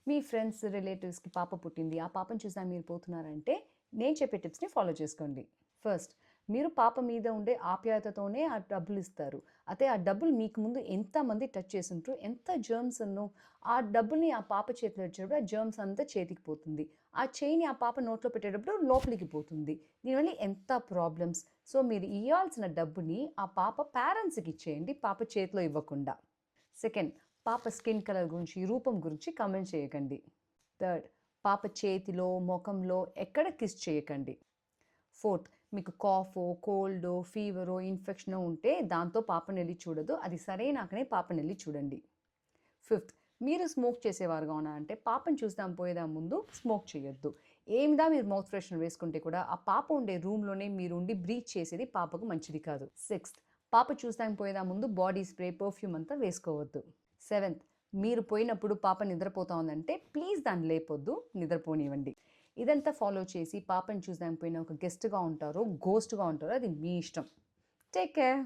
మీ friends, రిలేటివ్స్‌కి పాప పుట్టింది. ఆ పాపను చూసాక మీరు పోతున్నారంటే, నేను చెప్పే టిప్స్‌ని ఫాలో చేసుకోండి. ఫస్ట్, మీరు పాప మీద ఉండే ఆప్యాయతతోనే ఆ డబ్బులిస్తారు. అయితే ఆ డబ్బులు మీకు ముందు ఎంతమంది టచ్ చేసుంటారో, ఎంత జర్మ్స్ ఉన్నో, ఆ డబ్బుల్ని ఆ పాప చేతిలో ఇచ్చేటప్పుడు ఆ జర్మ్స్ అంతా చేతికి పోతుంది. ఆ చెయ్యిని ఆ పాప నోట్లో పెట్టేటప్పుడు లోపలికి పోతుంది. దీనివల్ల ఎంత ప్రాబ్లమ్స్. సో, మీరు ఇయ్యాల్సిన డబ్బుని ఆ పాప పేరెంట్స్‌కి ఇచ్చేయండి. పాప చేతిలో ఇవ్వకుండా. సెకండ్, పాప స్కిన్ కలర్ గురించి, రూపం గురించి కామెంట్ చేయకండి. థర్డ్, పాప చేతిలో, మొఖంలో ఎక్కడ కిస్ చేయకండి. ఫోర్త్, మీకు కాఫో, కోల్డో, ఫీవరో, ఇన్ఫెక్షనో ఉంటే దాంతో పాపనెళ్లి చూడొద్దు. అది సరైనాకనే పాపనెళ్లి చూడండి. ఫిఫ్త్, మీరు స్మోక్ చేసేవారుగా ఉన్నారంటే పాపను చూద్దాం పోయేదా ముందు స్మోక్ చేయొద్దు. ఏందా మీరు మౌత్ ఫ్రెషనర్ వేసుకుంటే కూడా ఆ పాప ఉండే రూమ్‌లోనే మీరు ఉండి బ్రీత్ చేసేది పాపకు మంచిది కాదు. సిక్స్త్, పాప చూస్తానికి పోయేదా ముందు బాడీ స్ప్రే, పర్ఫ్యూమ్ అంతా వేసుకోవద్దు. సెవెంత్, మీరు పోయినప్పుడు పాప నిద్రపోతా ఉందంటే ప్లీజ్ దాన్ని లేపొద్దు, నిద్రపోనివ్వండి. ఇదంతా ఫాలో చేసి పాపను చూడడానికి పోయిన ఒక గెస్ట్‌గా ఉంటారో, ఘోస్ట్‌గా ఉంటారో అది మీ ఇష్టం. Take care.